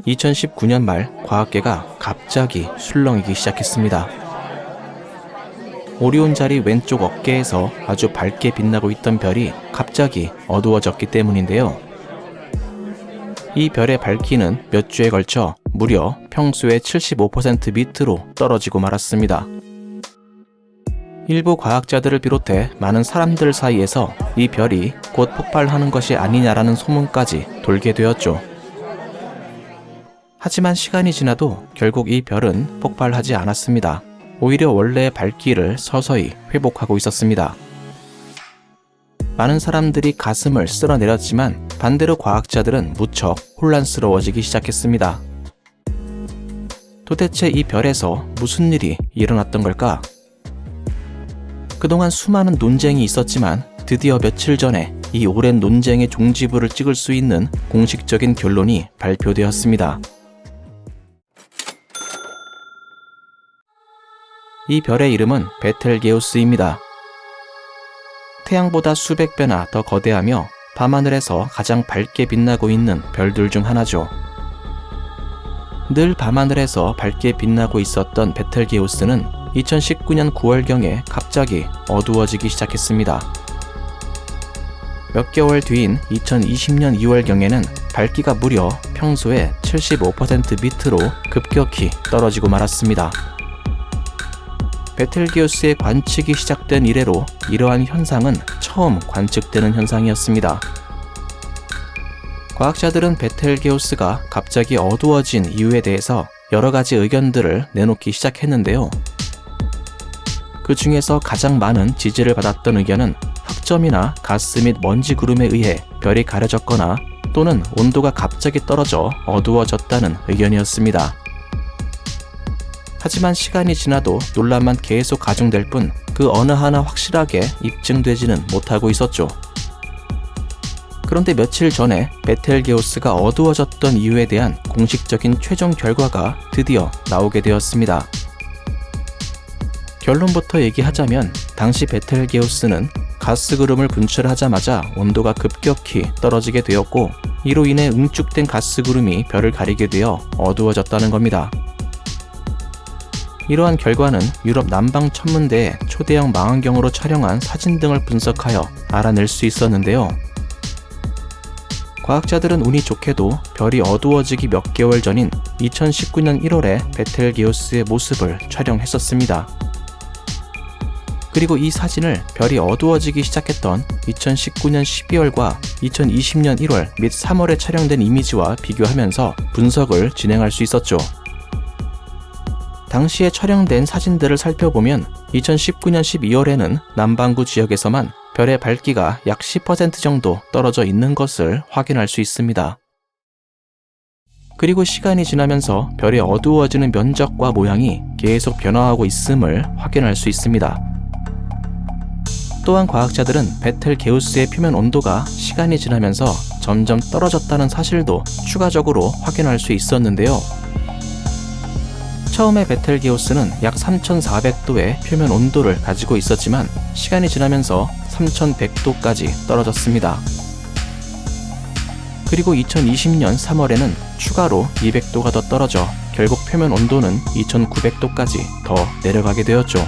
2019년 말 과학계가 갑자기 술렁이기 시작했습니다. 오리온 자리 왼쪽 어깨에서 아주 밝게 빛나고 있던 별이 갑자기 어두워졌기 때문인데요. 이 별의 밝기는 몇 주에 걸쳐 무려 평소의 75% 밑으로 떨어지고 말았습니다. 일부 과학자들을 비롯해 많은 사람들 사이에서 이 별이 곧 폭발하는 것이 아니냐라는 소문까지 돌게 되었죠. 하지만 시간이 지나도 결국 이 별은 폭발하지 않았습니다. 오히려 원래의 밝기를 서서히 회복하고 있었습니다. 많은 사람들이 가슴을 쓸어내렸지만 반대로 과학자들은 무척 혼란스러워지기 시작했습니다. 도대체 이 별에서 무슨 일이 일어났던 걸까? 그동안 수많은 논쟁이 있었지만 드디어 며칠 전에 이 오랜 논쟁의 종지부를 찍을 수 있는 공식적인 결론이 발표되었습니다. 이 별의 이름은 베텔게우스입니다. 태양보다 수백 배나 더 거대하며 밤하늘에서 가장 밝게 빛나고 있는 별들 중 하나죠. 늘 밤하늘에서 밝게 빛나고 있었던 베텔게우스는 2019년 9월경에 갑자기 어두워지기 시작했습니다. 몇 개월 뒤인 2020년 2월경에는 밝기가 무려 평소의 75% 밑으로 급격히 떨어지고 말았습니다. 베텔게우스의 관측이 시작된 이래로 이러한 현상은 처음 관측되는 현상이었습니다. 과학자들은 베텔게우스가 갑자기 어두워진 이유에 대해서 여러 가지 의견들을 내놓기 시작했는데요. 그 중에서 가장 많은 지지를 받았던 의견은 흑점이나 가스 및 먼지 구름에 의해 별이 가려졌거나 또는 온도가 갑자기 떨어져 어두워졌다는 의견이었습니다. 하지만 시간이 지나도 논란만 계속 가중될 뿐 그 어느 하나 확실하게 입증되지는 못하고 있었죠. 그런데 며칠 전에 베텔게우스가 어두워졌던 이유에 대한 공식적인 최종 결과가 드디어 나오게 되었습니다. 결론부터 얘기하자면 당시 베텔게우스는 가스 구름을 분출하자마자 온도가 급격히 떨어지게 되었고 이로 인해 응축된 가스 구름이 별을 가리게 되어 어두워졌다는 겁니다. 이러한 결과는 유럽 남방천문대의 초대형 망원경으로 촬영한 사진 등을 분석하여 알아낼 수 있었는데요. 과학자들은 운이 좋게도 별이 어두워지기 몇 개월 전인 2019년 1월에 베텔게우스의 모습을 촬영했었습니다. 그리고 이 사진을 별이 어두워지기 시작했던 2019년 12월과 2020년 1월 및 3월에 촬영된 이미지와 비교하면서 분석을 진행할 수 있었죠. 당시에 촬영된 사진들을 살펴보면 2019년 12월에는 남반구 지역에서만 별의 밝기가 약 10% 정도 떨어져 있는 것을 확인할 수 있습니다. 그리고 시간이 지나면서 별이 어두워지는 면적과 모양이 계속 변화하고 있음을 확인할 수 있습니다. 또한 과학자들은 베텔게우스의 표면 온도가 시간이 지나면서 점점 떨어졌다는 사실도 추가적으로 확인할 수 있었는데요. 처음에 베텔게우스는 약 3400도의 표면 온도를 가지고 있었지만 시간이 지나면서 3100도까지 떨어졌습니다. 그리고 2020년 3월에는 추가로 200도가 더 떨어져 결국 표면 온도는 2900도까지 더 내려가게 되었죠.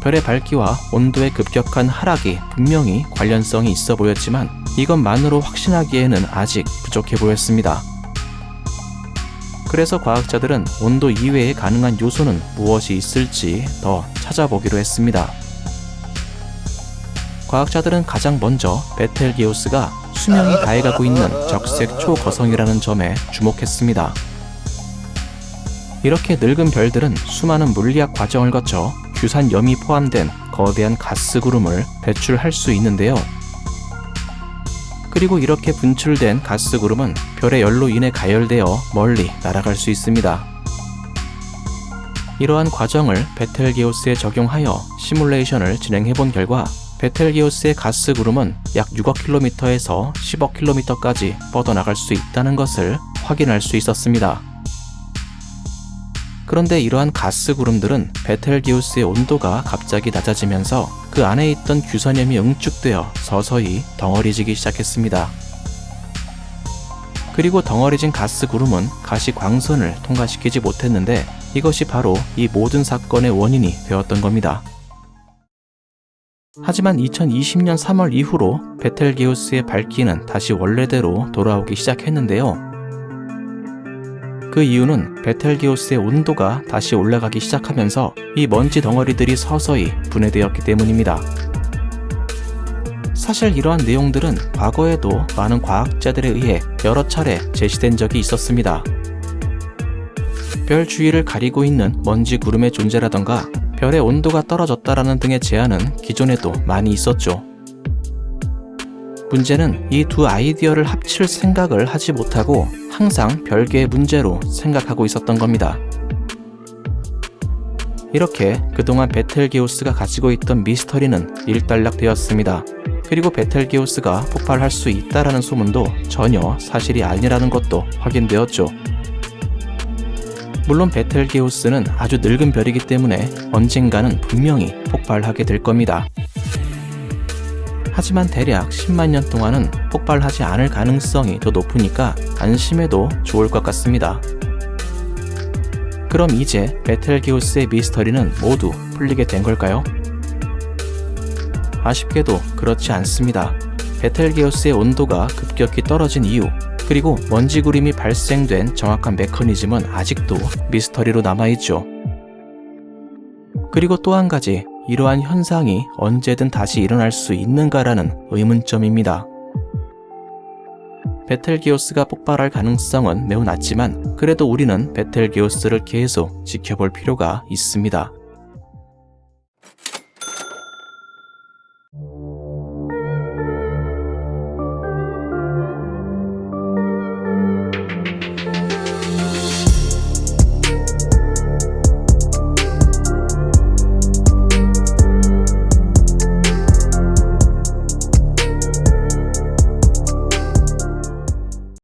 별의 밝기와 온도의 급격한 하락이 분명히 관련성이 있어 보였지만 이것만으로 확신하기에는 아직 부족해 보였습니다. 그래서 과학자들은 온도 이외에 가능한 요소는 무엇이 있을지 더 찾아보기로 했습니다. 과학자들은 가장 먼저 베텔게우스가 수명이 다해가고 있는 적색 초거성이라는 점에 주목했습니다. 이렇게 늙은 별들은 수많은 물리학 과정을 거쳐 규산염이 포함된 거대한 가스 구름을 배출할 수 있는데요. 그리고 이렇게 분출된 가스 구름은 별의 열로 인해 가열되어 멀리 날아갈 수 있습니다. 이러한 과정을 베텔게우스에 적용하여 시뮬레이션을 진행해본 결과 베텔게우스의 가스 구름은 약 6억 킬로미터에서 10억 킬로미터까지 뻗어나갈 수 있다는 것을 확인할 수 있었습니다. 그런데 이러한 가스 구름들은 베텔게우스의 온도가 갑자기 낮아지면서 그 안에 있던 규선염이 응축되어 서서히 덩어리지기 시작했습니다. 그리고 덩어리진 가스 구름은 가시 광선을 통과시키지 못했는데 이것이 바로 이 모든 사건의 원인이 되었던 겁니다. 하지만 2020년 3월 이후로 베텔게우스의 밝기는 다시 원래대로 돌아오기 시작했는데요. 그 이유는 베텔게우스의 온도가 다시 올라가기 시작하면서 이 먼지 덩어리들이 서서히 분해되었기 때문입니다. 사실 이러한 내용들은 과거에도 많은 과학자들에 의해 여러 차례 제시된 적이 있었습니다. 별 주위를 가리고 있는 먼지 구름의 존재라던가 별의 온도가 떨어졌다라는 등의 제안은 기존에도 많이 있었죠. 문제는 이 두 아이디어를 합칠 생각을 하지 못하고 항상 별개의 문제로 생각하고 있었던 겁니다. 이렇게 그동안 베텔게우스가 가지고 있던 미스터리는 일단락되었습니다. 그리고 베텔게우스가 폭발할 수 있다라는 소문도 전혀 사실이 아니라는 것도 확인되었죠. 물론 베텔게우스는 아주 늙은 별이기 때문에 언젠가는 분명히 폭발하게 될 겁니다. 하지만 대략 10만 년 동안은 폭발하지 않을 가능성이 더 높으니까 안심해도 좋을 것 같습니다. 그럼 이제 베텔게우스의 미스터리는 모두 풀리게 된 걸까요? 아쉽게도 그렇지 않습니다. 베텔게우스의 온도가 급격히 떨어진 이유, 그리고 먼지 구름이 발생된 정확한 메커니즘은 아직도 미스터리로 남아있죠. 그리고 또 한 가지, 이러한 현상이 언제든 다시 일어날 수 있는가라는 의문점입니다. 베텔게우스가 폭발할 가능성은 매우 낮지만 그래도 우리는 베텔게우스를 계속 지켜볼 필요가 있습니다.